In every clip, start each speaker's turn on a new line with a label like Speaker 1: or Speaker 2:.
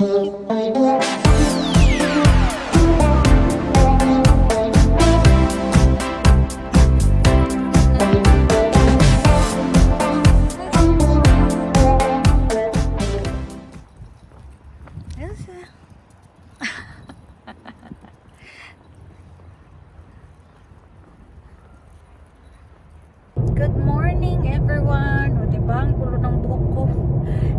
Speaker 1: Good morning everyone. O diba, ang gulo ng buhok ko.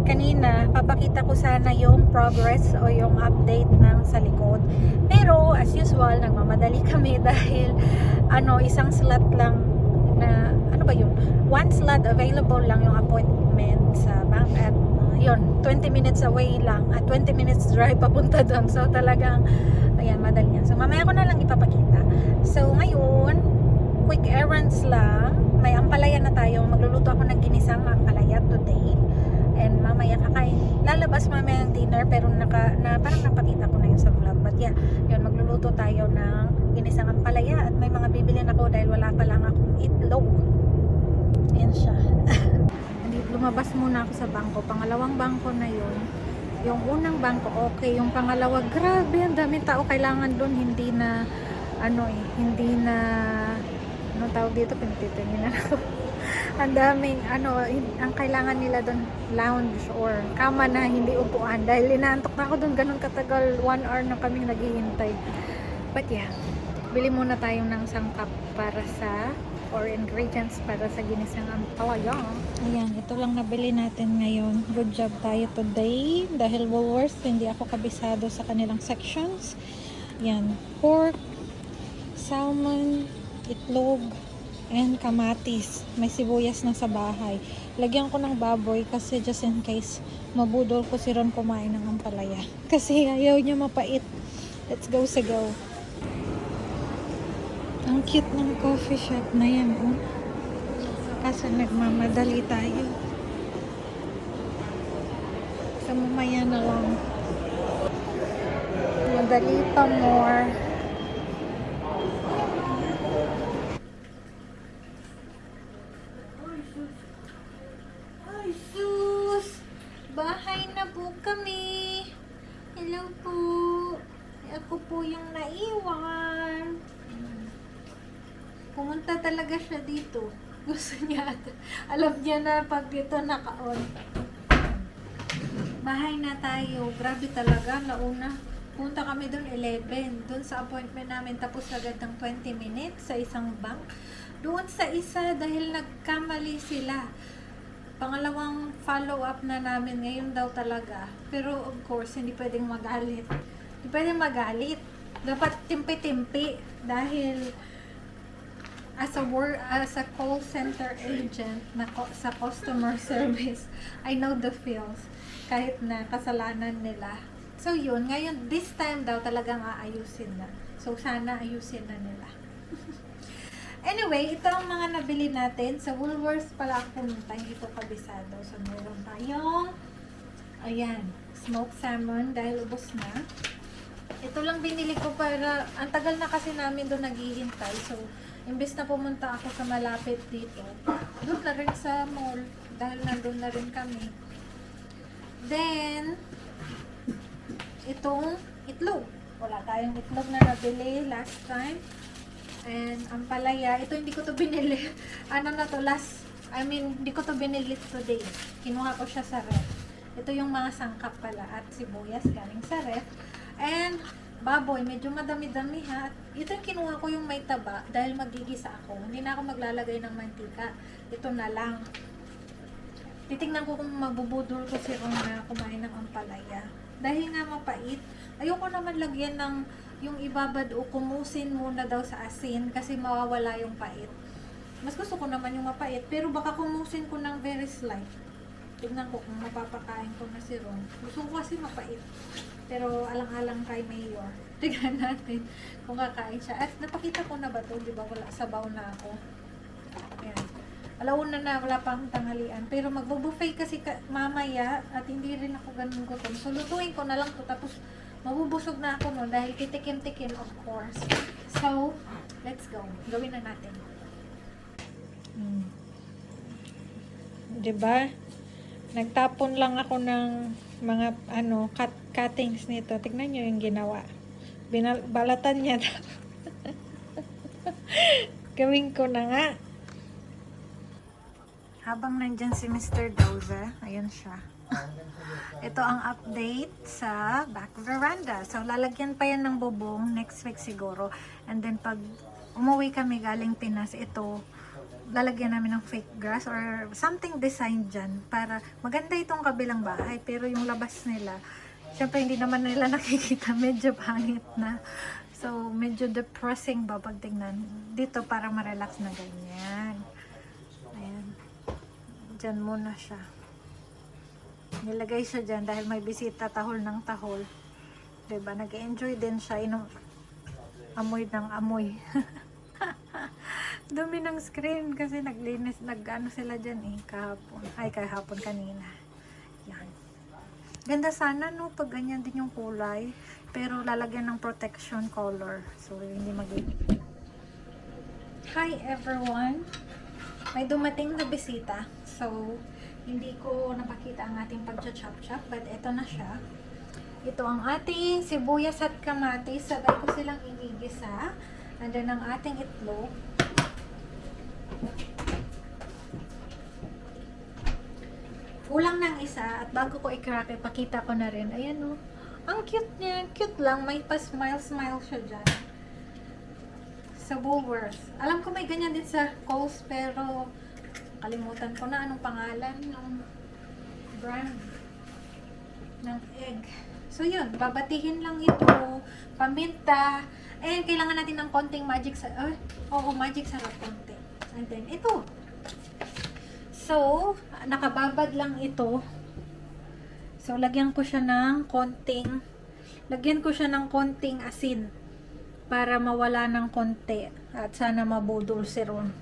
Speaker 1: Kanina, papakita ko sana yung progress o yung update ng sa likod. Pero as usual, nagmamadali kami dahil isang slot lang na, ano ba yun? One slot available lang yung appointment sa bank at yun, 20 minutes away lang at 20 minutes drive papunta doon. So talagang, ayan, madali yan. So mamaya ko na lang ipapakita. So ngayon, quick errands lang. May ampalaya na tayo. Magluluto ako ng ginisang ampalaya today. And mamaya kakain. Lalabas mamaya ng dinner pero parang napakita ko na yun sa vlog. But yeah, yun, magluluto tayo ng ginisang ampalaya at may mga bibilin ako dahil wala pa lang akong itlog. Ayan siya. Lumabas muna ako sa bangko. Pangalawang bangko na yun. Yung unang bangko okay. Yung pangalawa, grabe, ang daming tao. Kailangan doon hindi na tawag dito, pinititingin ako. Ang daming, ang kailangan nila doon, lounge or kama na hindi upuan. Dahil inaantok na ako doon, ganun katagal, 1 hour na kaming naghihintay. But yeah, bili muna tayo ng sangkap para sa, or ingredients para sa ginisang ampalaya. Ayan, ito lang nabili natin ngayon. Good job tayo today. Dahil Woolworths, hindi ako kabisado sa kanilang sections. Ayan, pork, salmon, itlog, and kamatis. May sibuyas na sa bahay. Lagyan ko ng baboy kasi just in case mabudol ko si Ron kumain ng ampalaya. Kasi ayaw niya mapait. Let's go sa go. Ang cute ng coffee shop na yan. Oh. Kaso nagmamadali tayo. So mamaya na lang. Madali pa more. Bahay na po kami. Hello po. Ako po yung naiwan. Pumunta talaga siya dito. Gusto niya. Alam niya na pag dito naka-on. Bahay na tayo. Grabe talaga. Nauna. Punta kami doon 11. Doon sa appointment namin. Tapos agad ng 20 minutes sa isang bank. Doon sa isa dahil nagkamali sila. Pangalawang follow-up na namin ngayon daw talaga. Pero of course, hindi pwedeng magalit. Hindi pwedeng magalit. Dapat timpi-timpi dahil as a call center agent sa customer service, I know the feels kahit na kasalanan nila. So yun, ngayon this time daw talagang aayusin na. So sana ayusin na nila. Anyway, ito ang mga nabili natin. Sa Woolworths pala ako pumunta. Hindi ko kabisado. So, meron tayong ayan, smoked salmon dahil ubos na. Ito lang binili ko para, ang tagal na kasi namin doon naghihintay. So, imbes na pumunta ako sa malapit dito, doon na rin sa mall. Dahil nandun na rin kami. Then, itong itlog. Wala tayong itlog na nabili last time. And ampalaya, ito hindi ko to binili. Hindi ko to binili today. Kinuha ko siya sa ref. Ito yung mga sangkap pala at sibuyas galing sa ref. And baboy, medyo madami-dami ha. Ito yung kinuha ko yung may taba dahil magigisa ako. Hindi na ako maglalagay ng mantika. Ito na lang. Titingnan ko kung mabubudol ko si Ron na kumain ng ampalaya. Dahil nga mapait, ayoko naman lagyan ng yung ibabad o kumusin muna daw sa asin kasi mawawala yung pait. Mas gusto ko naman yung mapait, pero baka kumusin ko ng very slight. Tignan ko kung mapapakain ko na si Ron. Gusto ko kasi mapait. Pero alang-alang kay Mayor. Tignan natin kung kakain siya. At napakita ko na ba to? Di ba wala, sabaw na ako. Ayan. Alauna na, wala pang tanghalian. Pero magbo-buffet kasi mamaya at hindi rin ako ganun gutom. So lutuin ko na lang to tapos mabubusog na ako no dahil titikim-tikim of course. So, let's go. Gawin na natin. Diba? Nagtapon lang ako ng mga cut cuttings nito. Tignan nyo yung ginawa. Balatan niya daw. Gawin ko na nga. Habang nandyan si Mr. Doza, ayan siya. Ito ang update sa back veranda. So, lalagyan pa yan ng bubong next week siguro. And then, pag umuwi kami galing Pinas, ito, lalagyan namin ng fake grass or something design dyan para maganda itong kabilang bahay. Pero yung labas nila, syempre hindi naman nila nakikita, medyo pangit na. So, medyo depressing ba pag tingnan. Dito para ma-relax na ganyan. Ayan. Dyan muna siya. Nilagay siya dyan dahil may bisita tahol ng tahol. Diba? Nag-enjoy din siya. Amoy ng amoy. Dumi ng screen kasi naglinis, nag-ano sila dyan kahapon. Ay, kahapon kanina. Yan. Ganda sana no, pag ganyan din yung kulay. Pero lalagyan ng protection color. So, hindi mag-ibig. Hi everyone! May dumating na bisita. So, hindi ko napakita ang ating pag-chop-chop. But ito na siya. Ito ang ating sibuyas at kamatis. Sabay ko silang igigisa. And then ang ating itlog. Kulang ng isa. At bago ko i-crack, ipakita ko na rin. Ayan o. Ang cute niya. Cute lang. May pa-smile-smile siya dyan. Sa Woolworths. Alam ko may ganyan din sa Coles, pero kalimutan ko na anong pangalan ng brand ng egg. So yun, babatihin lang ito. Paminta. And kailangan natin ng konting magic sa... magic sarap konti. And then ito. So, nakababad lang ito. So, lagyan ko siya ng konting asin para mawala ng konti at sana mabudol si Ron.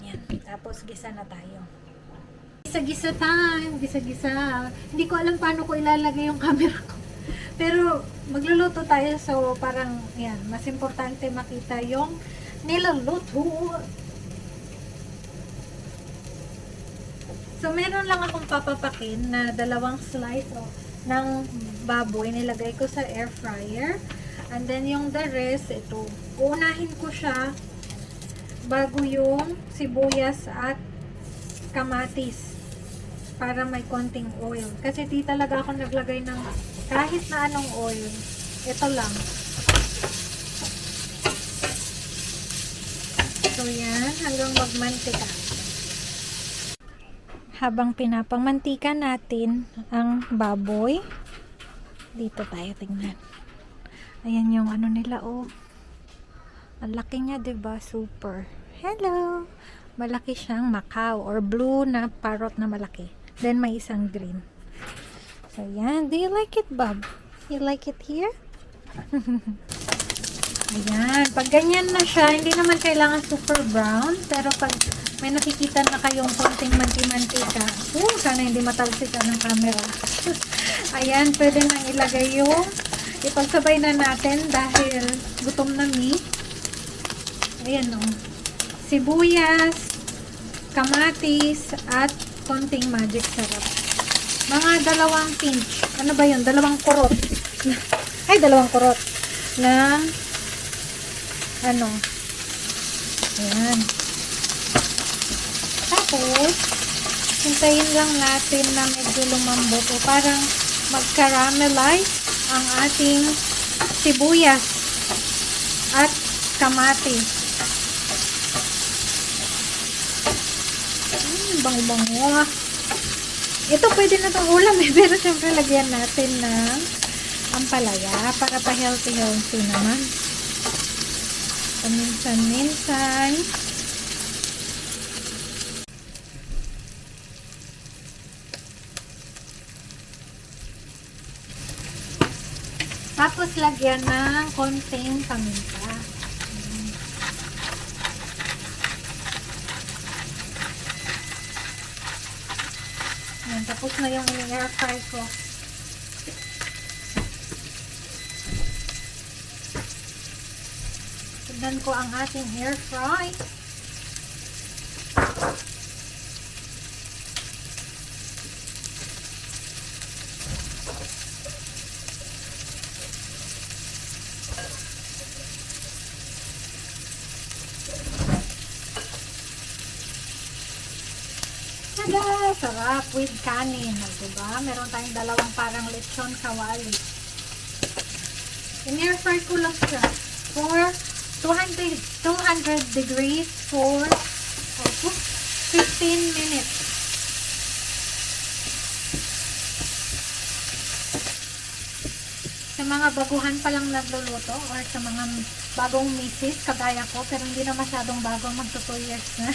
Speaker 1: Yan. Tapos, gisa na tayo. Gisa-gisa time. Gisa-gisa. Hindi ko alam paano ko ilalagay yung camera ko. Pero, magluluto tayo. So, parang, yan. Mas importante makita yung niluluto. So, meron lang akong papapakin na dalawang slice ng baboy. Nilagay ko sa air fryer. And then, yung the rest, ito. Uunahin ko siya bago yung sibuyas at kamatis para may konting oil. Kasi di talaga ako naglagay ng kahit na anong oil. Ito lang. So, yan. Hanggang magmantika. Habang pinapangmantika natin ang baboy, dito tayo tingnan. Ayan yung ano nila, oh. Ang laki niya, diba? Super. Hello! Malaki siyang Macau or blue na parrot na malaki. Then may isang green. So, yan. Do you like it, Bob? You like it here? Ayan. Pag ganyan na siya, hindi naman kailangan super brown. Pero pag may nakikita na kayong konting manti-mantika, sana hindi matalsikan ng camera. Ayan, pwede nang ilagay yung ipagsabay na natin dahil gutom na mi. Ayan o. Sibuyas, kamatis, at konting magic sarap. Mga 2 pinch. Ano ba yun? 2 kurot. Ay, 2 kurot. Na ano. Ayan. Tapos, hintayin lang natin na medyo lumambot o parang mag-caramelize ang ating sibuyas at kamatis. Bango-bango. Ito pwede na itong ulam pero syempre lagyan natin ng ampalaya para pa-healthy naman. Paminsan-minsan. Tapos lagyan ng konting paminta. Ayan, tapos na yung air fry ko. Tignan ko ang ating air fry. sarap with kanin. Diba? Meron tayong dalawang parang lechon kawali. In-air fry ko lang siya for 200 degrees for 15 minutes. Sa mga baguhan pa lang nagluluto or sa mga bagong misis kagaya ko pero hindi na masyadong bago, magto 2 years na.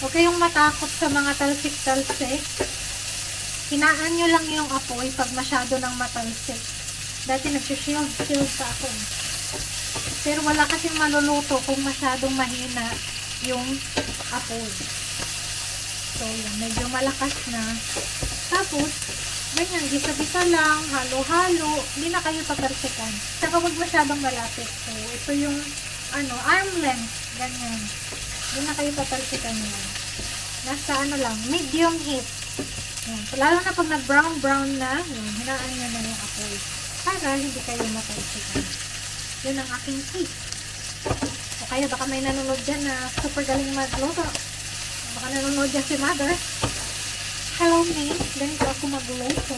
Speaker 1: Huwag kayong matakot sa mga talsik-talsik. Hinaan nyo lang yung apoy pag masyado ng matalsik. Dati nag-shield pa ako. Pero wala kasing maluluto kung masyadong mahina yung apoy. So, yan. Medyo malakas na. Tapos, ganyan, gisa-gisa lang, halo-halo, hindi na kayo tatarsikan. Saka huwag masyadong malapit. So, ito yung, arm length, ganyan. Hindi na kayo tatarsikan yan. Nasa lang, medium heat. Yan. Lalo na pag nag-brown na, yan, hinaan nyo na yung apoy. Para hindi kayo matarsikan. Yun ang aking tip. O kaya baka may nanonood dyan na super galing magluto. Baka nanonood dyan si mother. Hello, Miss. Ganito ako magluto.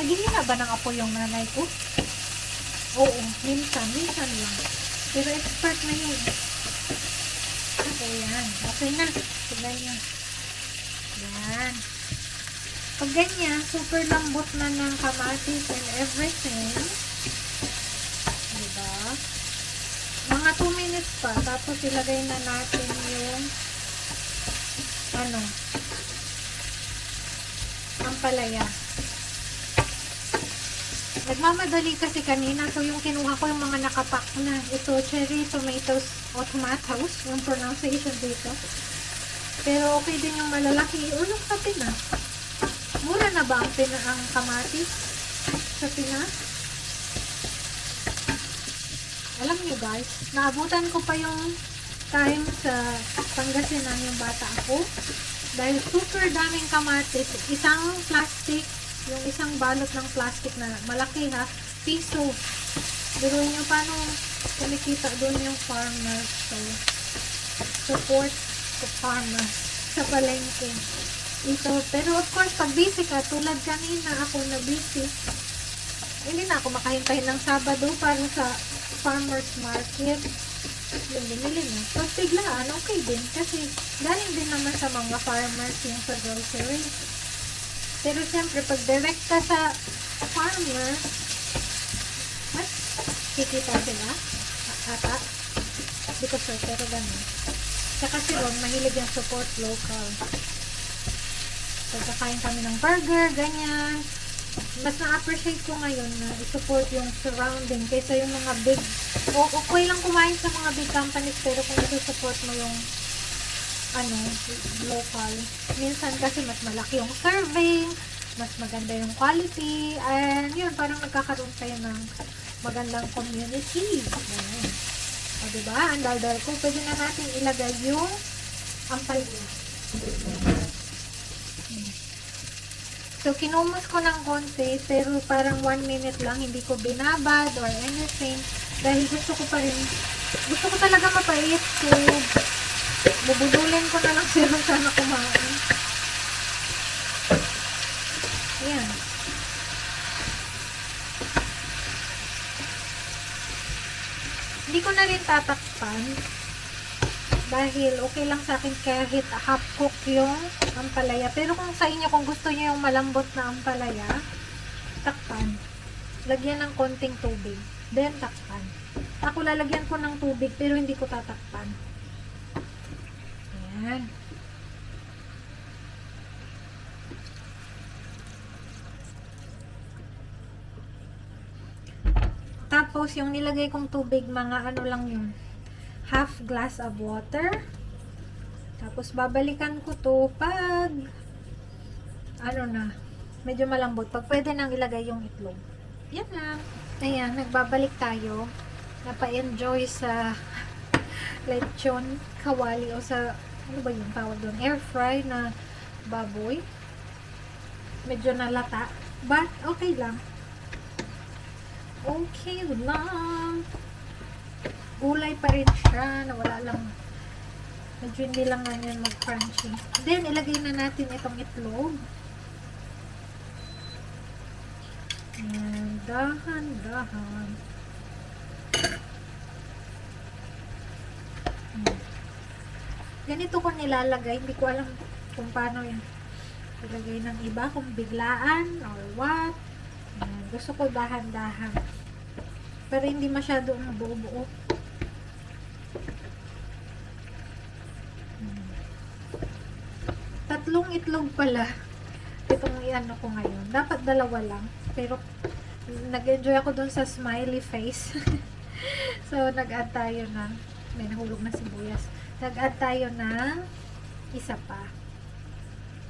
Speaker 1: Naghihina ba ng apoy yung nanay ko? Oo, minsan lang. Pero expert na yun. Okay, yan. Okay na. Tignan nyo. Yan. Pag ganyan, super lambot na ng kamatis and everything. Diba? Mga 2 minutes pa. Tapos ilagay na natin yung ampalaya. Nagmamadali kasi kanina. So, yung kinuha ko yung mga nakapack na. Ito, cherry tomatoes o tomatoes. Yung pronunciation dito. Pero okay din yung malalaki. Yung sa Pinas. Mura na ba ang kamatis sa Pinas? Alam nyo guys, naabutan ko pa yung time sa Pangasinan yung bata ako. Dahil super daming kamatis. Isang plastic, yung isang balot ng plastic na malaki ha, piso. Biruin nyo paano kumikita doon yung farmers. So, support the farmers sa palengke. Ito, pero of course, pag busy ka, tulad kanina ako na busy, hindi na ako makahintay ng Sabado para sa farmers market. Yung binili na. Pag biglaan, okay din. Kasi galing din naman sa mga farmers yung sa grocery. Pero siyempre, pag direct ka sa farmer, mas kikita sila. Ata. Hindi ko sure, pero ganun. Saka si Ron, mahilig yung support local. Pagkakain kami ng burger, ganyan. Mas na-appreciate ko ngayon na i-support yung surrounding kaysa yung mga big, okay lang kumain sa mga big companies pero kung i-support mo yung local, minsan kasi mas malaki yung serving, mas maganda yung quality, and yun, parang nagkakaroon kayo ng magandang community. Ganun. O diba, ang daldal ko, pwede na natin ilagay yung ampalaya. So, kinumos ko ng konti, pero parang 1 minute lang, hindi ko binabad or anything. Dahil gusto ko talaga mapait. So, bubudulin ko na lang siya kung sana kumain. Ayan. Hindi ko na rin tatakpan. Dahil okay lang sa akin kahit half cook yung ampalaya. Pero kung sa inyo, kung gusto niyo yung malambot na ampalaya, takpan. Lagyan ng konting tubig. Then takpan. Ako lalagyan ko ng tubig pero hindi ko tatakpan. Ayan. Tapos yung nilagay kong tubig, mga lang yun. Half glass of water. Tapos babalikan ko to pag medyo malambot. Pag pwede nang ilagay yung itlog. Yan lang. Ayan, nagbabalik tayo. Napa-enjoy sa lechon kawali o sa ano ba yung tawag doon? Air fry na baboy. Medyo nalata. But okay lang. Okay lang. Gulay pa rin siya, na wala lang Medyo hindi lang nga yan mag-crunchy. Then, ilagay na natin itong itlog. Ayan, dahan-dahan. Ganito ko nilalagay. Hindi ko alam kung paano yan ilagay ng iba, kung biglaan or what. Ayan, gusto ko dahan-dahan. Pero hindi masyadong buo-buo. Tatlong itlog pala itong i-ano ko ngayon. Dapat dalawa lang. Pero nag-enjoy ako dun sa smiley face. So, nag-add tayo ng may nahulog na sibuyas. Nag-add tayo ng isa pa.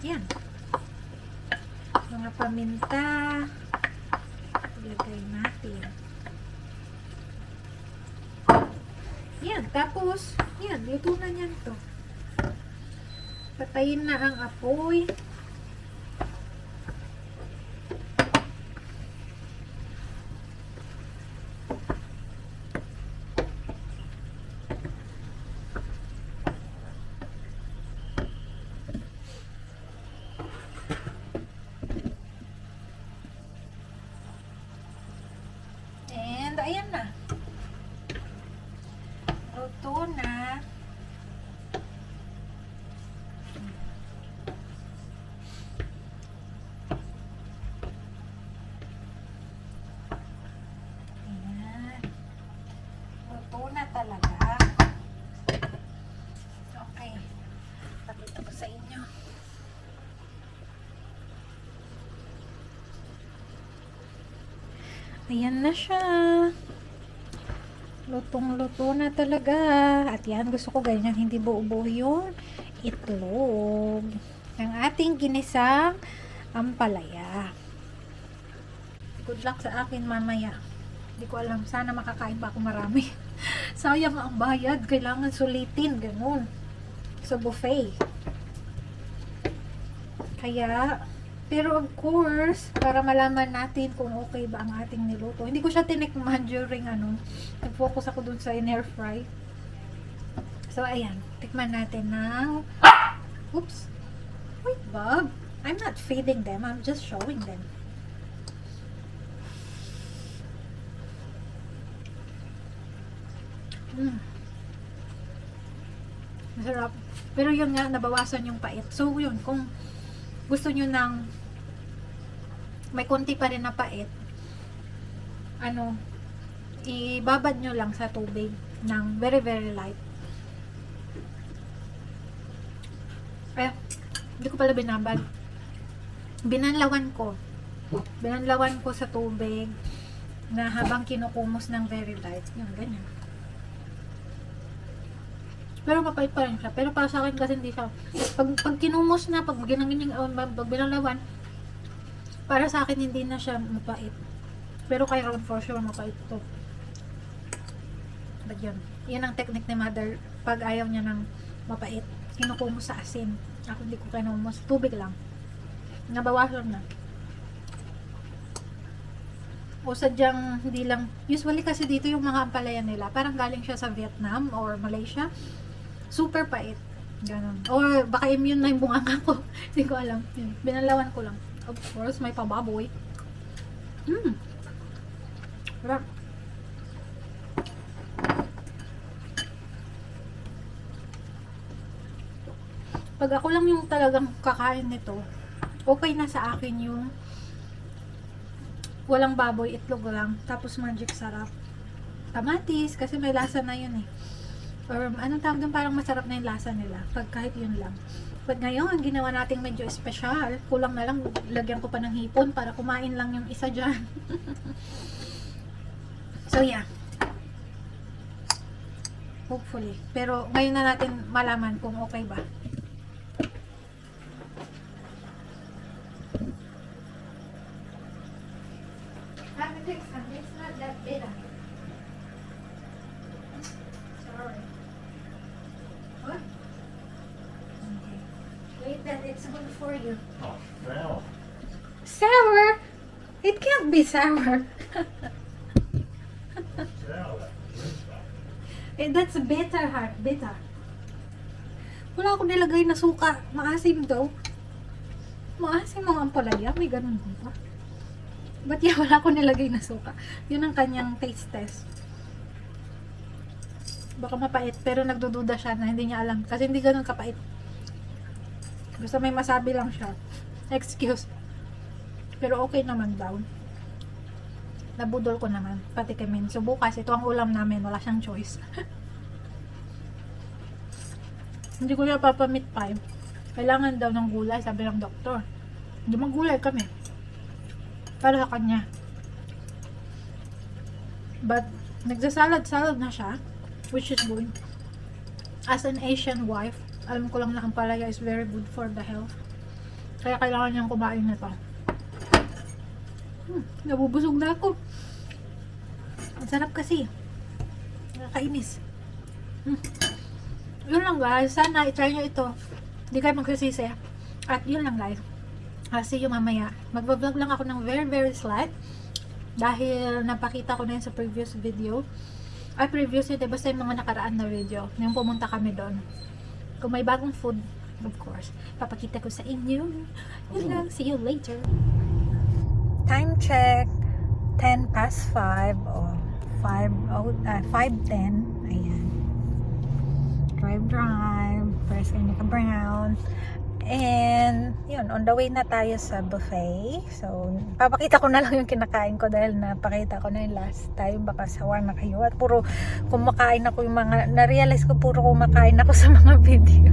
Speaker 1: Yan. Mga paminta. Ilagay natin. Yan. Tapos, yan. Luto na yan to. Patayin na ang apoy. And ayan na. Luto na. Talaga. Okay. Pakita ko sa inyo. Ayan na siya. Lutong-luto na talaga. At yan, gusto ko ganyan. Hindi buo-buo yung itlog. Ang ating ginisang ampalaya. Good luck sa akin mamaya. Hindi ko alam. Sana makakain pa ako marami. Sayang ang bayad. Kailangan sulitin. Ganun. Sa buffet. Kaya, pero of course, para malaman natin kung okay ba ang ating niluto. Hindi ko siya tinikman during nag-focus ako dun sa in-air fry. So, ayan. Tikman natin now. Oops. Wait, Bob. I'm not feeding them. I'm just showing them. Masarap. Pero yun nga, nabawasan yung pait. So, yun, kung gusto nyo ng may konti pa rin na pait, ibabad nyo lang sa tubig ng very, very light. Hindi ko pala binabad. Binanlawan ko sa tubig na habang kinukumos ng very light. Yun, ganyan. Pero mapait pa rin siya. Pero para sa akin kasi hindi siya. Pag kinumos na, pag binalawan, para sa akin hindi na siya mapait. Pero kay Ron for sure mapait to. But yun. Yun ang technique ni mother. Pag ayaw niya ng mapait, kinukumos sa asin. Ako hindi ko kinumos. Tubig lang. Nabawasan na. O sadyang hindi lang. Usually kasi dito yung mga ampalaya nila, parang galing siya sa Vietnam or Malaysia. Super pait. Ganon. Or baka immune na yung bunganga ko. Hindi ko alam. Yun. Binalawan ko lang. Of course, may pababoy. Sarap. Pag ako lang yung talagang kakain nito, okay na sa akin yung walang baboy, itlog lang. Tapos magic sarap. Kamatis, kasi may lasa na yun eh. Or anong tawag doon, parang masarap na yung lasa nila pag kahit yun lang. Pag ngayon, ginawa nating medyo espesyal, kulang na lang, lagyan ko pa ng hipon para kumain lang yung isa dyan. So yeah, hopefully, pero ngayon na natin malaman kung okay ba. It's not that bitter. Sorry. What? Okay. Wait, that it's good for you.
Speaker 2: Oh, well.
Speaker 1: Sour? It can't be sour.
Speaker 2: Yeah,
Speaker 1: That's bitter, heart. Bitter. Wala akong nilagay na suka. Maasim daw. Maasim ang ampalaya. May ganun ba? But yeah, wala akong nilagay na suka. Yun ang kanyang taste test. Baka mapait, pero nagdududa siya na hindi niya alam. Kasi hindi ganun kapait. Basta may masabi lang siya. Excuse. Pero okay naman daw. Nabudol ko naman. Pati kami. So bukas, ito ang ulam namin. Wala siyang choice. Hindi ko niya papamit pa. Kailangan daw ng gulay, sabi ng doktor. Hindi maggulay kami. Para sa kanya. But, nagsasalad-salad na siya. Which is good. As an Asian wife, alam ko lang na ang palaya is very good for the health. Kaya kailangan niyang kumain na to. Nabubusog na ako. Ang sarap kasi. Nakakainis. Yun lang guys. Sana i-try nyo ito. Hindi kayo magsasisi. At yun lang guys. See you mamaya. Mag-vlog lang ako ng very slight. Dahil napakita ko na yun sa previous video. Ay, previous yun. Basta yung mga nakaraan na video. Yung pumunta kami doon. Kung may bagong food, of course, papakita ko sa inyo. Yun lang. See you later. Time check. 10 past 5. O, 5:10. Ayan. Drive. First Kanika Brown. And, yun, on the way na tayo sa buffet. So, papakita ko na lang yung kinakain ko dahil napakita ko na yung last time. Baka sawa na kayo. At puro kumakain ako yung mga, na-realize ko puro kumakain ako sa mga video.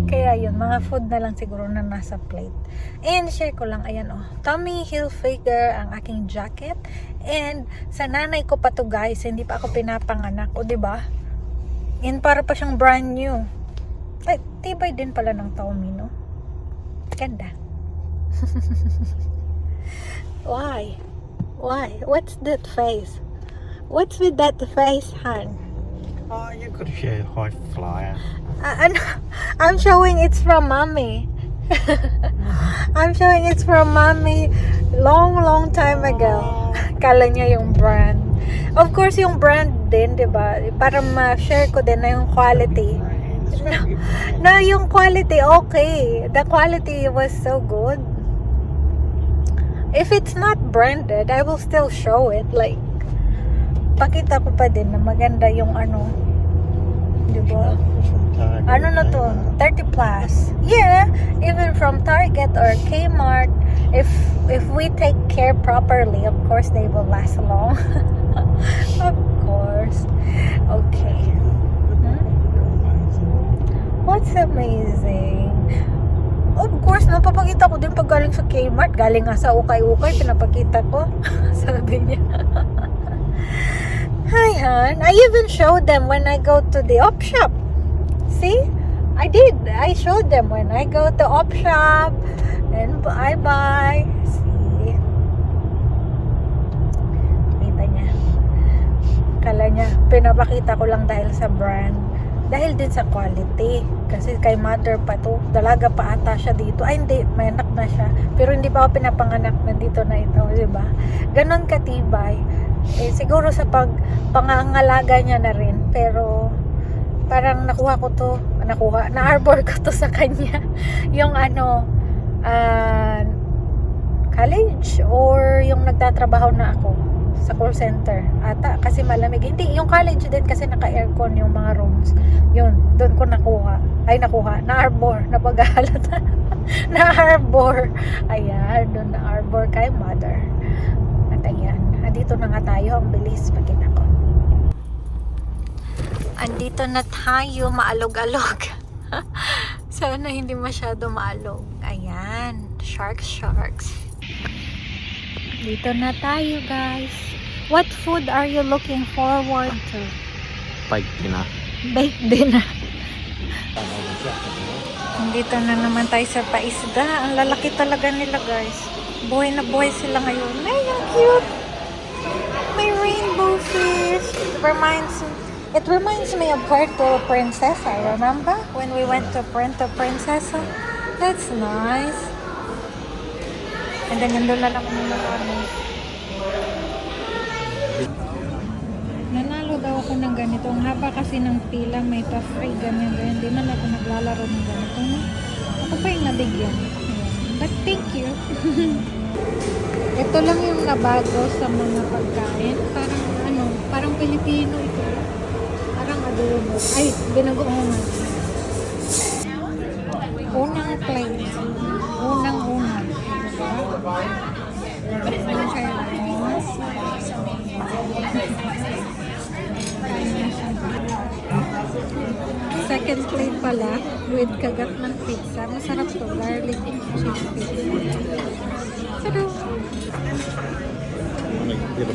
Speaker 1: Kaya yun, mga food na lang siguro na nasa plate. And share ko lang, ayan oh, Tommy Hilfiger ang aking jacket. And sa nanay ko pa to guys, hindi pa ako pinapanganak. O diba? And para pa siyang brand new. Ay, tibay din pala ng Tommy, no? Ganda. Why? What's that face? What's with that face, Han?
Speaker 2: Oh, you could share high flyer.
Speaker 1: I'm showing it's from mommy. I'm showing it's from mommy long time ago. Kala niya yung brand. Of course, yung brand din, di ba? Para ma-share ko din na yung quality. No, yung quality, okay. The quality was so good. If it's not branded, I will still show it. Like, pakita ko pa din na maganda yung ano. Diba? Ano na to? 30 plus. Yeah, even from Target or Kmart, if we take care properly, of course they will last long. Of course. Okay. What's amazing? Of course, napapakita ko din pag galing sa Kmart. Galing nga sa ukay-ukay, pinapakita ko. Sabi niya. Hi, hon. I even showed them when I go to the op shop. See? I did. I showed them when I go to op shop and I buy. See? Kita niya. Kala niya, pinapakita ko lang dahil sa brand. Dahil din sa quality. Kasi kay mother pa to. Dalaga pa ata siya dito. Ay, hindi. May anak na siya. Pero hindi pa ako pinapanganak na dito na ito. Diba? Ganon katibay. Eh, siguro sa pangangalaga niya na rin. Pero, parang nakuha ko to. Na-arbor ko to sa kanya. Yung ano, college or yung nagtatrabaho na ako sa call center ata kasi malamig. Hindi, yung college din kasi naka-aircon yung mga rooms. Yun, doon ko nakuha. Na-arbor, napaghalata. Na-arbor. Ayan, doon na-arbor kay mother. At ayan, andito na nga tayo. Ang bilis, pakita ko. Andito na tayo, maalog-alog. Sana hindi masyado maalog. Ayan, sharks. Dito na tayo, guys. What food are you looking forward to?
Speaker 2: Baked dinner.
Speaker 1: Baked dinner. Dito na naman tayo sa paisda. Ang lalaki talaga nila, guys. Buhay na buhay sila ngayon. Ay, ang cute. May rainbow fish. It reminds me of Puerto Princesa. Remember when we went to Puerto Princesa? That's nice. And then yun doon na naman yung ano. Nanalo daw ako ng ganito. Ang haba kasi ng pila, may pa-free, ganyan. Hindi man ako naglalaro ng ganito. No? Ako pa yung nabigyan. Ayan. But thank you. Ito lang yung nabago sa mga pagkain. Parang ano, parang Pilipino ito. Parang adobo. Ay, binagoongan. Unang plate. Unang-unang. Diba? Second plate pala with kagat ng pizza. Masarap to. Garlic and cheese pizza. Sarap.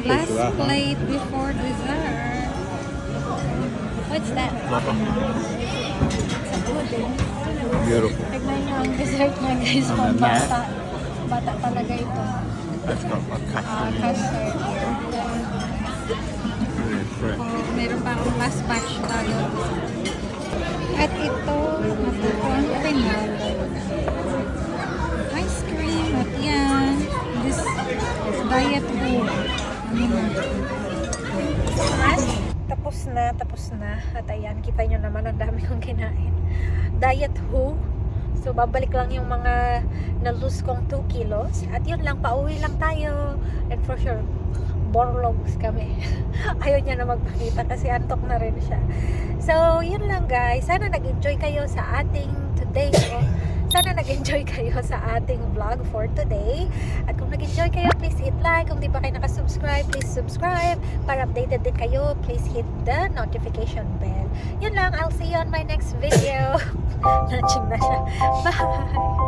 Speaker 1: Last plate before dessert. What's that? Sa pudding.
Speaker 2: Beautiful.
Speaker 1: Tignan nyo ang dessert niya guys.
Speaker 2: And
Speaker 1: Pang
Speaker 2: then that?
Speaker 1: bata. Bata talaga ito.
Speaker 2: That's got a custard.
Speaker 1: Custard. Meron pa akong last batch tayo. At ito ang final. Ice cream. At yan. This diet food. Tapos na. At ayan, kita nyo naman ang dami kong kinain. Diet who? So, babalik lang yung mga na-lose kong 2 kilos. At yun lang, pauwi lang tayo. And for sure, borlogs kami. Ayaw niya na magpakita kasi antok na rin siya. So, yun lang guys. Sana nag-enjoy kayo sa ating today. Sana nag-enjoy kayo sa ating vlog for today. At kung nag-enjoy kayo, please hit like. Kung di pa kayo nakasubscribe, please subscribe. Para updated din kayo, please hit the notification bell. Yun lang. I'll see you on my next video. Nudging na siya. Bye!